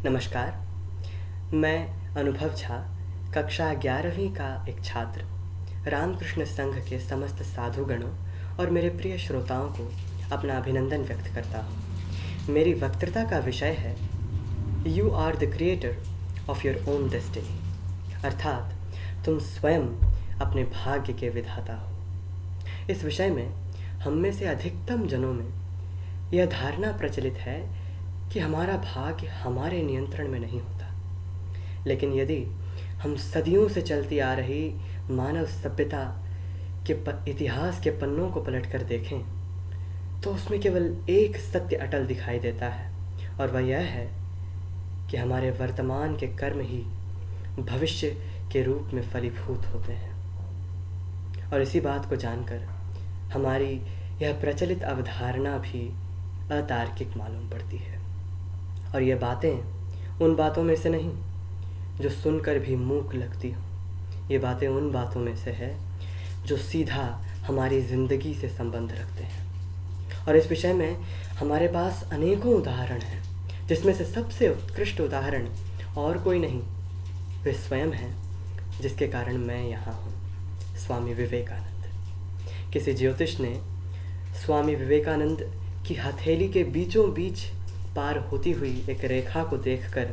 नमस्कार। मैं अनुभव झा, कक्षा 11वीं का एक छात्र रामकृष्ण संघ के समस्त साधुगणों और मेरे प्रिय श्रोताओं को अपना अभिनंदन व्यक्त करता हूँ। मेरी वक्तृता का विषय है you are the creator of your own destiny, अर्थात तुम स्वयं अपने भाग्य के विधाता हो। इस विषय में हम में से अधिकतम जनों में यह धारणा प्रचलित है कि हमारा भाग्य हमारे नियंत्रण में नहीं होता। लेकिन यदि हम सदियों से चलती आ रही मानव सभ्यता के इतिहास के पन्नों को पलटकर देखें तो उसमें केवल एक सत्य अटल दिखाई देता है, और वह यह है कि हमारे वर्तमान के कर्म ही भविष्य के रूप में फलीभूत होते हैं। और इसी बात को जानकर हमारी यह प्रचलित अवधारणा भी अतार्किक मालूम पड़ती है। और ये बातें उन बातों में से नहीं जो सुनकर भी मूक लगती हों। ये बातें उन बातों में से है जो सीधा हमारी ज़िंदगी से संबंध रखते हैं। और इस विषय में हमारे पास अनेकों उदाहरण हैं, जिसमें से सबसे उत्कृष्ट उदाहरण और कोई नहीं, वे स्वयं हैं जिसके कारण मैं यहाँ हूँ, स्वामी विवेकानंद। किसी ज्योतिष ने स्वामी विवेकानंद की हथेली के बीचों बीच पार होती हुई एक रेखा को देखकर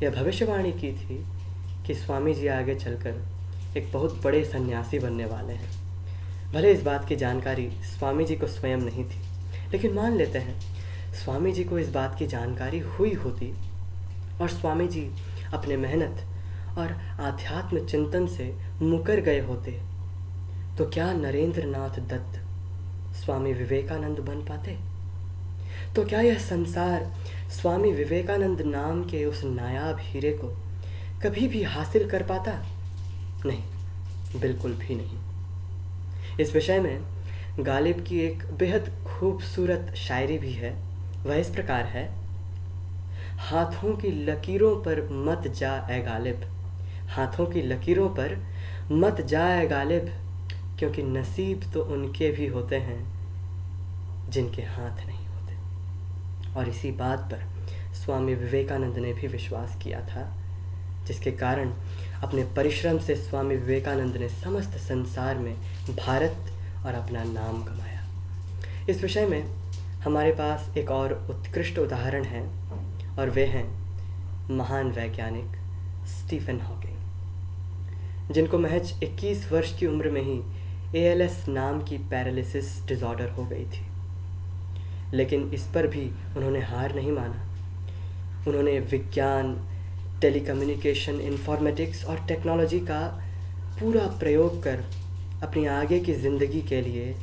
यह भविष्यवाणी की थी कि स्वामी जी आगे चलकर एक बहुत बड़े सन्यासी बनने वाले हैं। भले इस बात की जानकारी स्वामी जी को स्वयं नहीं थी, लेकिन मान लेते हैं स्वामी जी को इस बात की जानकारी हुई होती और स्वामी जी अपने मेहनत और आध्यात्म चिंतन से मुकर गए होते, तो क्या नरेंद्र नाथ दत्त स्वामी विवेकानंद बन पाते? तो क्या यह संसार स्वामी विवेकानंद नाम के उस नायाब हीरे को कभी भी हासिल कर पाता? नहीं, बिल्कुल भी नहीं। इस विषय में गालिब की एक बेहद खूबसूरत शायरी भी है। वह इस प्रकार है: हाथों की लकीरों पर मत जा ए गालिब, हाथों की लकीरों पर मत जा ए गालिब, क्योंकि नसीब तो उनके भी होते हैं जिनके हाथ नहीं होते। और इसी बात पर स्वामी विवेकानंद ने भी विश्वास किया था, जिसके कारण अपने परिश्रम से स्वामी विवेकानंद ने समस्त संसार में भारत और अपना नाम कमाया। इस विषय में हमारे पास एक और उत्कृष्ट उदाहरण है, और वे हैं महान वैज्ञानिक स्टीफन हॉकिंग, जिनको महज 21 वर्ष की उम्र में ही ALS नाम की पैरालिसिस डिसऑर्डर हो गई थी। लेकिन इस पर भी उन्होंने हार नहीं माना। उन्होंने विज्ञान, टेलीकम्युनिकेशन, इन्फॉर्मेटिक्स और टेक्नोलॉजी का पूरा प्रयोग कर अपनी आगे की ज़िंदगी के लिए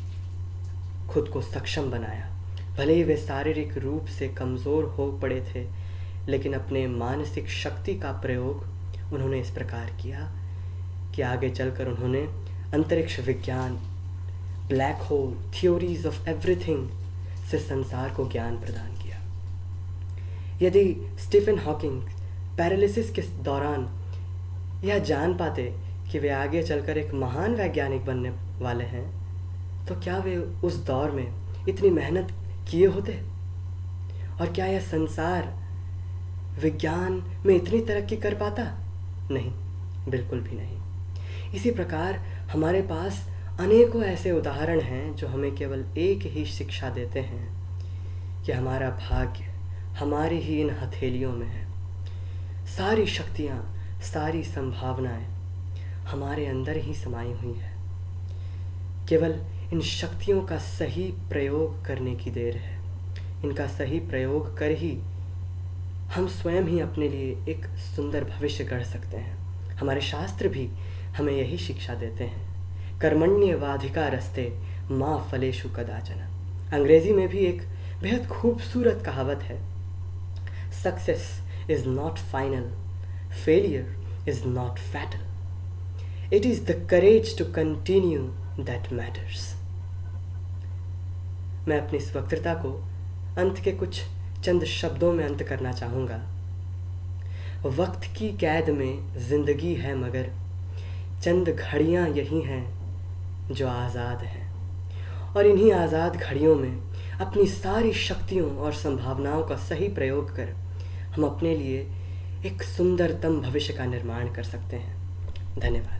खुद को सक्षम बनाया। भले ही वे शारीरिक रूप से कमज़ोर हो पड़े थे, लेकिन अपने मानसिक शक्ति का प्रयोग उन्होंने इस प्रकार किया कि आगे चलकर उन्होंने अंतरिक्ष विज्ञान, black hole, theories of everything से संसार को ज्ञान प्रदान किया। यदि स्टीफन हॉकिंग पैरालिसिस के दौरान यह जान पाते कि वे आगे चलकर एक महान वैज्ञानिक बनने वाले हैं, तो क्या वे उस दौर में इतनी मेहनत किए होते? और क्या यह संसार विज्ञान में इतनी तरक्की कर पाता? नहीं, बिल्कुल भी नहीं। इसी प्रकार हमारे पास अनेकों ऐसे उदाहरण हैं जो हमें केवल एक ही शिक्षा देते हैं कि हमारा भाग्य हमारी ही इन हथेलियों में है। सारी शक्तियाँ, सारी संभावनाएं हमारे अंदर ही समाई हुई है। केवल इन शक्तियों का सही प्रयोग करने की देर है। इनका सही प्रयोग कर ही हम स्वयं ही अपने लिए एक सुंदर भविष्य गढ़ सकते हैं। हमारे शास्त्र भी हमें यही शिक्षा देते हैं, कर्मण्येवाधिकारस्ते मा फलेषु कदाचन। अंग्रेजी में भी एक बेहद खूबसूरत कहावत है, success is not final, failure is not fatal, it is the courage to continue that matters. मैं अपनी इस वक्तृता को अंत के कुछ चंद शब्दों में अंत करना चाहूँगा। वक्त की कैद में जिंदगी है, मगर चंद घड़ियाँ यही हैं जो आज़ाद हैं, और इन्हीं आज़ाद घड़ियों में अपनी सारी शक्तियों और संभावनाओं का सही प्रयोग कर हम अपने लिए एक सुंदरतम भविष्य का निर्माण कर सकते हैं। धन्यवाद।